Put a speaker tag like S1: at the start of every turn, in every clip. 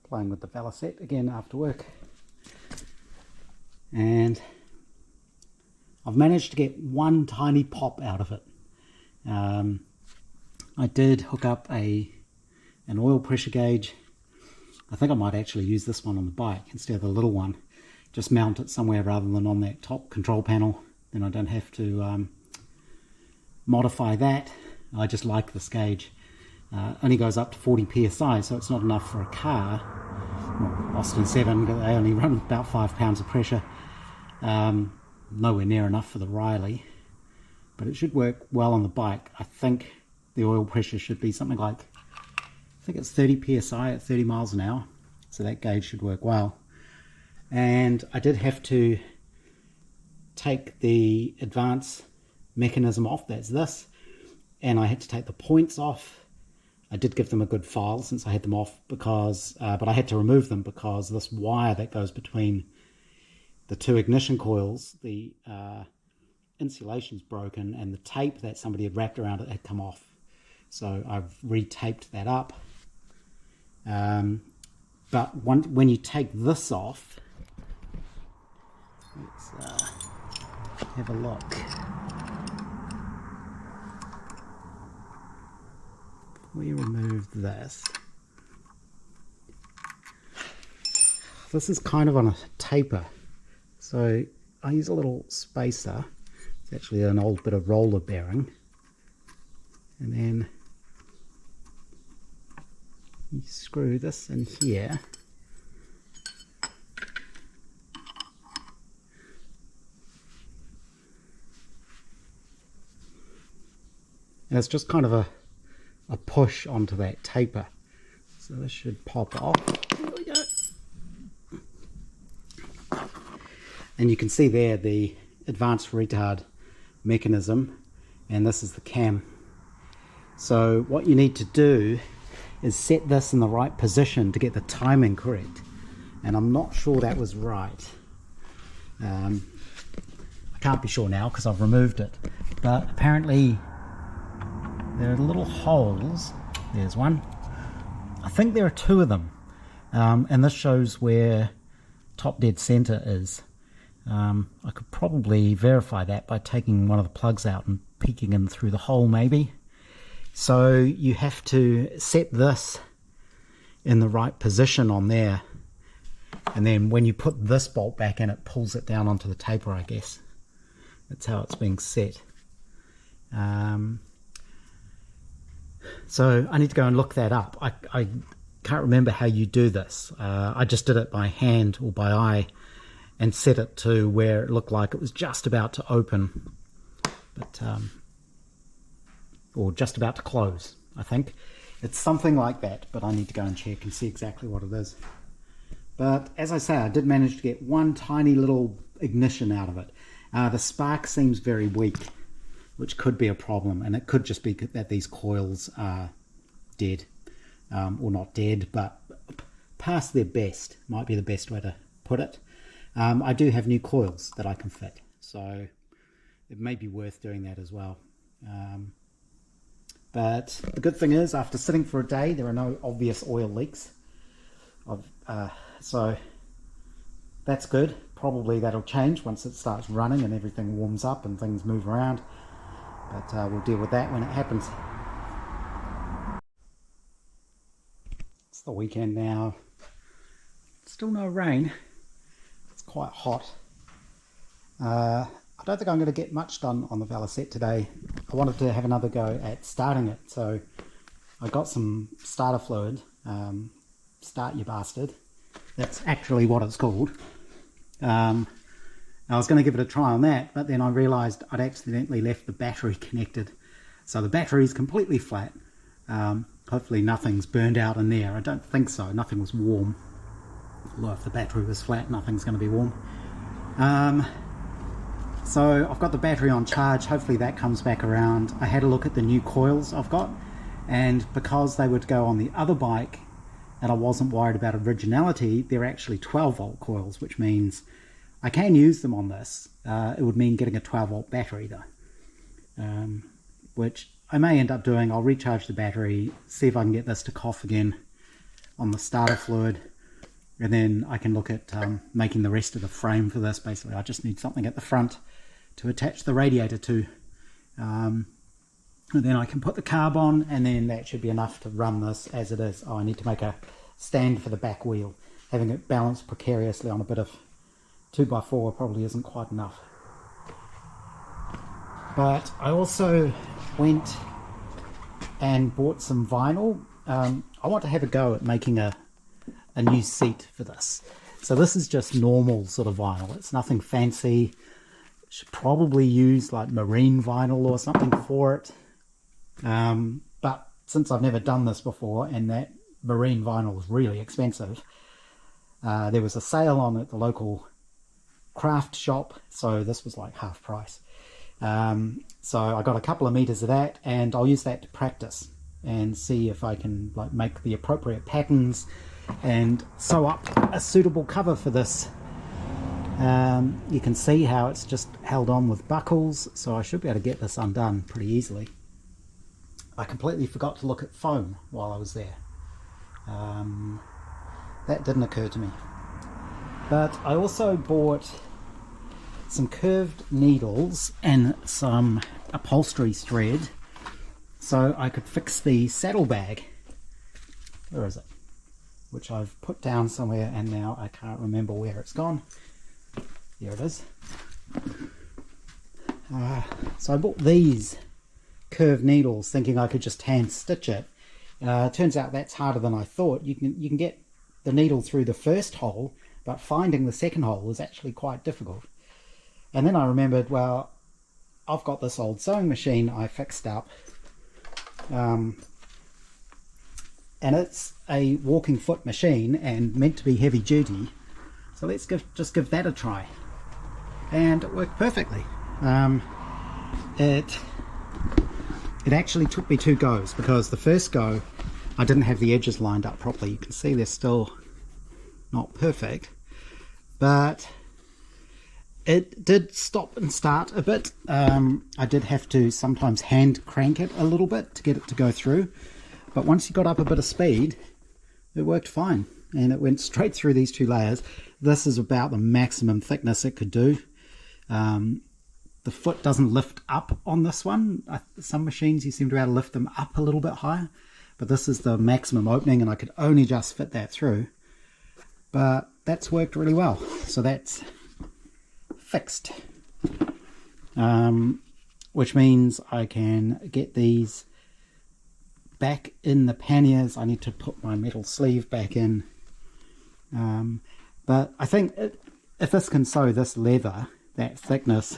S1: playing with the Velocette again after work, and I've managed to get one tiny pop out of it. I did hook up an oil pressure gauge. I think I might actually use this one on the bike instead of the little one. Just mount it somewhere rather than on that top control panel. Then I don't have to modify that. I just like this gauge. Only goes up to 40 psi, so it's not enough for a car. Well, Austin 7, they only run about 5 pounds of pressure. Nowhere near enough for the Riley, but it should work well on the bike. I think the oil pressure should be something like, I think it's 30 psi at 30 miles an hour, so that gauge should work well. And I did have to take the advance mechanism off, that's this, and I had to take the points off. I did give them a good file since I had them off, because but I had to remove them because this wire that goes between the two ignition coils, the insulation's broken and the tape that somebody had wrapped around it had come off. So I've retaped that up. But when you take this off, let's have a look. We remove this. This is kind of on a taper. So I use a little spacer. It's actually an old bit of roller bearing. And then you screw this in here. And it's just kind of a push onto that taper. So this should pop off. There we go. And you can see there the advanced retard mechanism, and this is the cam. So what you need to do is set this in the right position to get the timing correct, and I'm not sure that was right. I can't be sure now because I've removed it, but apparently there are little holes. There's one. I think there are two of them, and this shows where top dead center is. I could probably verify that by taking one of the plugs out and peeking in through the hole maybe. So you have to set this in the right position on there, and then when you put this bolt back in, it pulls it down onto the taper, I guess. That's how it's being set. So I need to go and look that up. I can't remember how you do this. I just did it by hand or by eye and set it to where it looked like it was just about to open, but or just about to close, I think. It's something like that, but I need to go and check and see exactly what it is. But as I say, I did manage to get one tiny little ignition out of it. The spark seems very weak, which could be a problem, and it could just be that these coils are dead, or not dead, but past their best, might be the best way to put it. I do have new coils that I can fit, so it may be worth doing that as well. But the good thing is, after sitting for a day, there are no obvious oil leaks. So that's good. Probably that'll change once it starts running and everything warms up and things move around. But we'll deal with that when it happens. It's the weekend now. Still no rain. It's quite hot. I don't think I'm going to get much done on the Velocette today. I wanted to have another go at starting it, so I got some starter fluid. Start You Bastard. That's actually what it's called. I was going to give it a try on that, but then I realised I'd accidentally left the battery connected. So the battery's completely flat. Hopefully nothing's burned out in there. I don't think so. Nothing was warm. Although if the battery was flat, nothing's going to be warm. So I've got the battery on charge. Hopefully that comes back around. I had a look at the new coils I've got, and because they would go on the other bike and I wasn't worried about originality, they're actually 12 volt coils, which means I can use them on this. It would mean getting a 12 volt battery though, which I may end up doing. I'll recharge the battery, see if I can get this to cough again on the starter fluid. and then I can look at making the rest of the frame for this. Basically I just need something at the front to attach the radiator to, and then I can put the carb on, and then that should be enough to run this as it is. Oh, I need to make a stand for the back wheel. Having it balanced precariously on a bit of 2x4 probably isn't quite enough. But I also went and bought some vinyl. I want to have a go at making a new seat for this. So this is just normal sort of vinyl. It's nothing fancy. Should probably use like marine vinyl or something for it. But since I've never done this before, and that marine vinyl is really expensive, there was a sale on at the local craft shop, so this was like half price. So I got a couple of meters of that, and I'll use that to practice and see if I can like make the appropriate patterns and sew up a suitable cover for this. You can see how it's just held on with buckles, so I should be able to get this undone pretty easily. I completely forgot to look at foam while I was there. That didn't occur to me. But I also bought some curved needles and some upholstery thread so I could fix the saddlebag. Where is it? Which I've put down somewhere, and now I can't remember where it's gone. Here it is. So I bought these curved needles thinking I could just hand stitch it. Turns out that's harder than I thought. You can get the needle through the first hole, but finding the second hole is actually quite difficult. And then I remembered, well, I've got this old sewing machine I fixed up, and it's a walking foot machine and meant to be heavy duty, so let's just give that a try. And it worked perfectly. It actually took me 2 goes, because the first go I didn't have the edges lined up properly. You can see they're still not perfect, but it did stop and start a bit. I did have to sometimes hand crank it a little bit to get it to go through, but once you got up a bit of speed, it worked fine, and it went straight through these 2 layers. This is about the maximum thickness it could do. The foot doesn't lift up on this one. Some machines you seem to be able to lift them up a little bit higher, but this is the maximum opening, and I could only just fit that through. But that's worked really well, so that's fixed, which means I can get these back in the panniers. I need to put my metal sleeve back in, but I think if this can sew this leather that thickness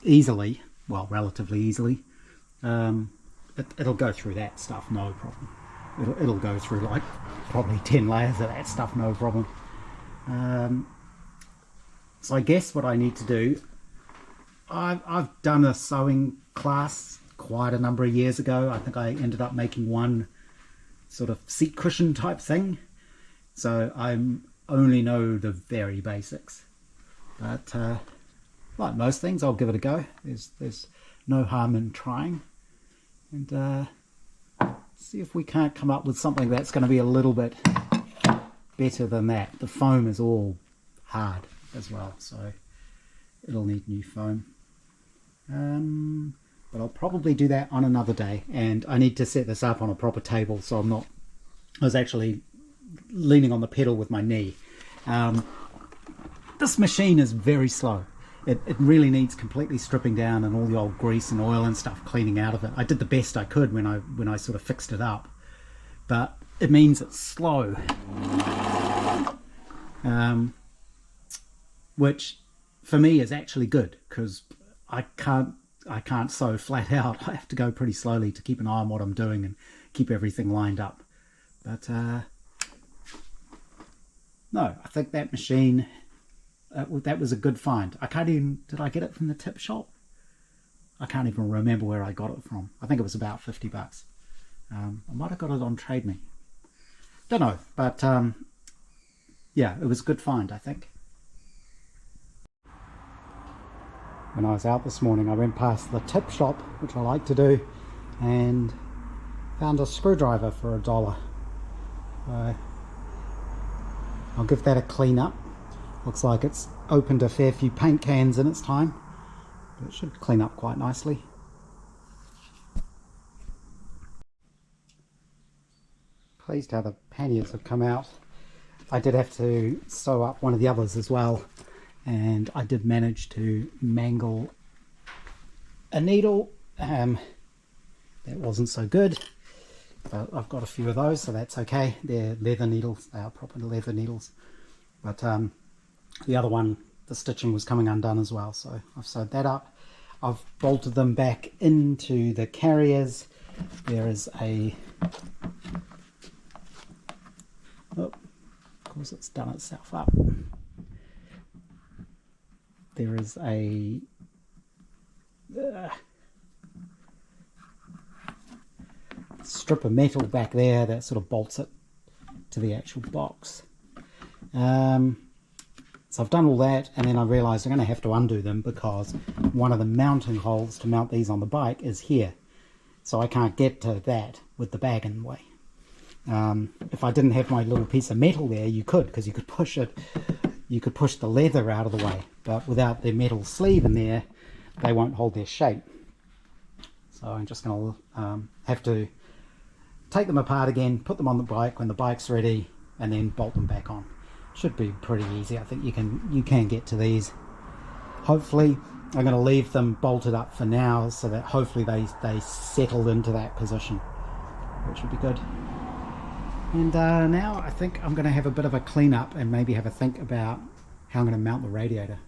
S1: easily, well, relatively easily, it'll go through that stuff no problem. It'll go through like probably 10 layers of that stuff no problem. So I guess what I need to do, I've done a sewing class quite a number of years ago. I think I ended up making one sort of seat cushion type thing, so I only know the very basics. But like most things, I'll give it a go. There's no harm in trying, and see if we can't come up with something that's going to be a little bit better than that. The foam is all hard as well, so it'll need new foam. But I'll probably do that on another day, and I need to set this up on a proper table, so I was actually leaning on the pedal with my knee. This machine is very slow. It really needs completely stripping down and all the old grease and oil and stuff cleaning out of it. I did the best I could when I sort of fixed it up, but it means it's slow, which for me is actually good, because I can't sew flat out. I have to go pretty slowly to keep an eye on what I'm doing and keep everything lined up. But no, I think that machine, that was a good find. I can't even, did I get it from the tip shop? I can't even remember where I got it from. I think it was about 50 bucks. I might have got it on Trade Me. Don't know, but yeah, it was a good find, I think. When I was out this morning, I went past the tip shop, which I like to do, and found a screwdriver for $1. I'll give that a clean up. Looks like it's opened a fair few paint cans in its time, but it should clean up quite nicely. Pleased how the panniers have come out. I did have to sew up one of the others as well, and I did manage to mangle a needle. That wasn't so good, but I've got a few of those, so that's okay. They're leather needles, they are proper leather needles, but the other one, the stitching was coming undone as well, so I've sewed that up. I've bolted them back into the carriers. There is a, oh, of course it's done itself up. There is a strip of metal back there that sort of bolts it to the actual box. So I've done all that, and then I realised I'm going to have to undo them because one of the mounting holes to mount these on the bike is here. So I can't get to that with the bag in the way. If I didn't have my little piece of metal there, you could, because you could push it, you could push the leather out of the way, but without the metal sleeve in there, they won't hold their shape. So I'm just going to have to take them apart again, put them on the bike when the bike's ready, and then bolt them back on. Should be pretty easy. I think you can get to these. Hopefully, I'm going to leave them bolted up for now so that hopefully they settle into that position, which would be good. And now I think I'm going to have a bit of a clean up and maybe have a think about how I'm going to mount the radiator.